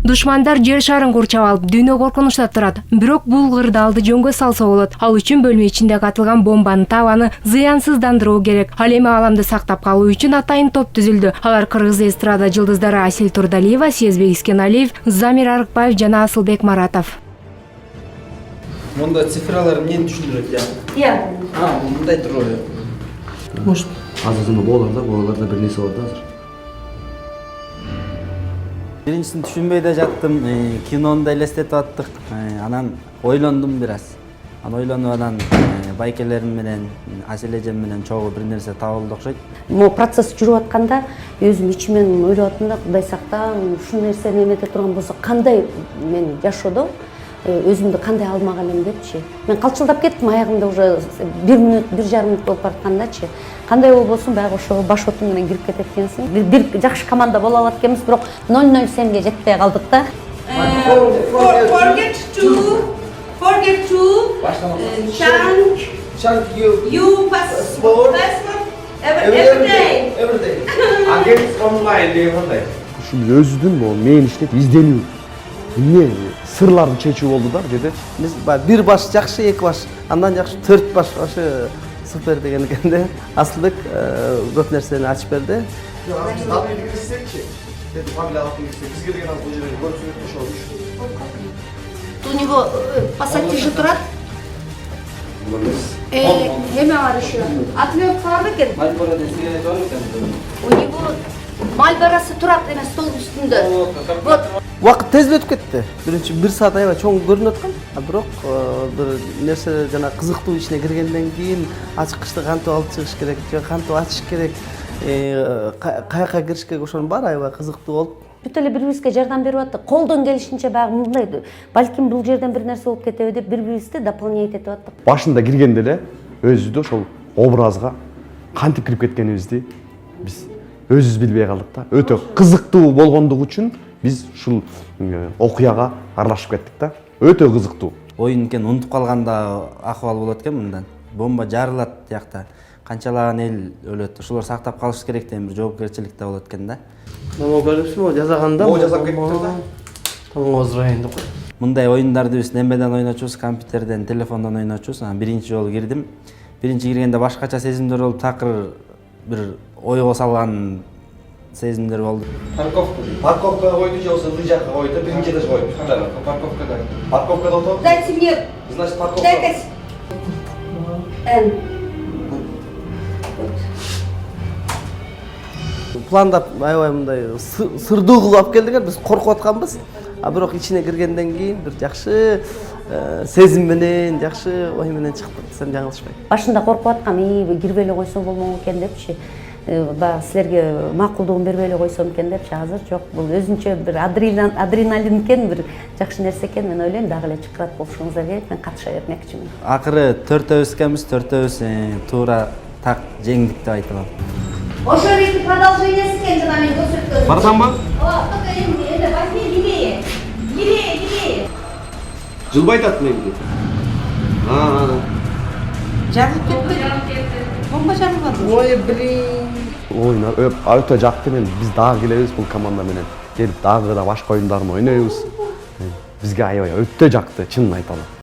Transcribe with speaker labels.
Speaker 1: Душмандар жер шарын курчап алып, дүйнө коркунучта турат. Бирок бул кырдаалды жөнгө салса болот. Ал үчүн бөлмө ичинде катылган бомбаны табаны зыянсыздандыруу керек. Ал эми ааламды сактап калуу үчүн атайын топ түзүлдү. Алар кыргыз эстрада жылдыздары Асил Турдалиева, Сезбек Искеналиев, Замир Арыкбаев жана Асылбек Маратов.
Speaker 2: Мында цифралар эмнени түшүндүрөт я?
Speaker 1: Иә.
Speaker 2: Мындай турат. Может,
Speaker 3: азырында болаларда бир нерсе бар да азыр.
Speaker 4: Биринчисин түшүнбөй да жаттым, кинону да элестетип аттык. Анан ойлондум бир аз. Ойлонуп анан байкелерим менен, Асил эжем менен чогуу бир нерсе табылды окшойт.
Speaker 5: Могу процесс жүрүп атканда өзүм ичимен ойлоп аттым да, Кудай сакта, ушул нерсени эмете турган болсо кандай мен жашоодо өзүмдү кандай алмак элем депчи. Мен калчылдап кеттим, аягымда уже 1 мүнөт, 1,5 мүнөт болуп бараткандачы. Кандай болбосун, баягы ошо баш отум менен кирип кетет экенсиң. Бир жакшы команда боло алат экенбиз, бирок 0-0 жетпей калдык да.
Speaker 6: Forget to chunk you passport every day.
Speaker 2: Against online деген кандай?
Speaker 3: Ушул өзүдүн могу мен иштеп изденүү. Эмне сырларды чечүү болду да деди.
Speaker 4: Биз бир баш жакшы, эки баш, андан жакшы 4 баш ошо супер деген экен да. Асылбек көп нерсени ачып берди.
Speaker 2: Биз табиғи кирсекчи, деди фамилия алып кирсек, бизге деген бул жерде көрсөтүп ошол.
Speaker 5: У него пассатижи турат. Эме бар еще. Отвёк бар экен.
Speaker 4: Мальборо сигарет бар экен.
Speaker 5: У него Мальборосы турат эме стол үстүндө. Вот.
Speaker 4: Убакыт тез өтүп кетти. Биринчи 1 саат аябай чоң көрүнүп аткан. Бирок бир нерсе жана кызыктуу ичине киргенден кийин ачкычты кантип алып чыгыш керек, же кантип ачыш керек, каяка кириш керек, ошонун баары аябай кызыктуу болуп.
Speaker 5: Бүт эле бири-бирибизге жардам берип аттык. Колдон келишинче баягы мындай, балким бул жерден бир нерсе болуп кетеби деп бири-бирибизди дополнять этип аттык.
Speaker 3: Башында киргенде эле өзүбүздү ошол образга кантип кирип кеткенибизди биз өзүбүз билбей калдык да. Өтө кызыктуу болгондугу үчүн биз ушул окуяга аралашып кеттик да. Өтө кызыктуу.
Speaker 4: Оюн экен унутуп калганда акыбал болот экен мындан. Бомба жарылат тиякта. Канчалаган эл өлөт. Ошолор сактап калыш керек деген бир жоопкерчилик да болот экен да.
Speaker 2: Могу көрүпсүңбү, жазаганда? Могу жазап кетиптир да. Тоңоз райондук.
Speaker 4: Мындай оюндарды биз немеден ойночубуз, компьютерден, телефондон ойночубуз. Биринчи жолу кирдим. Биринчи киргенде башкача сезимдер болуп, такыр бир ойго салган сезимдер болду.
Speaker 2: Парковкага койду же болбосо ый жакка койду, биринчи этаж койду. Парковкада. Парковкада отуруп.
Speaker 5: Дайте мне.
Speaker 2: Значит, парковка.
Speaker 5: Дайте.
Speaker 4: Пландап аябай мындай сырдуу кылып алып келдиңер, биз коркуп атканбыз. Бирок ичине киргенден кийин бир жакшы сезим менен, жакшы ой менен чыктык. Сен жаңылышпай.
Speaker 5: Башында коркуп аткам, кирбей эле койсом болмок экен депчи. Баягы силерге макулдугун бербей эле койсом экен депчи. Азыр жок, бул өзүнчө бир адреналин экен, бир жакшы нерсе экен. Мен ойлойм, дагы эле чакырат болушуңуздар керек. Мен катыша бермекчимин.
Speaker 4: Акыры 4-өбүз экенбиз, 4-өбүз туура так жеңдик деп айта алам.
Speaker 5: Ошо эки продолжениеси экен жана мен көрсөткөнүм.
Speaker 3: Барсам ба?
Speaker 5: Только эми возьми левее. Левее.
Speaker 3: Жылбай атат меники.
Speaker 6: Жарылып кетти. Бомба жарылган.
Speaker 2: Ой, блин.
Speaker 3: Ойнар өтө жакты мен. Биз дагы келебиз бул команда менен. Келип дагы да башка оюндарын ойнойбуз. Бизге аябай өтө жакты, чынын айталым.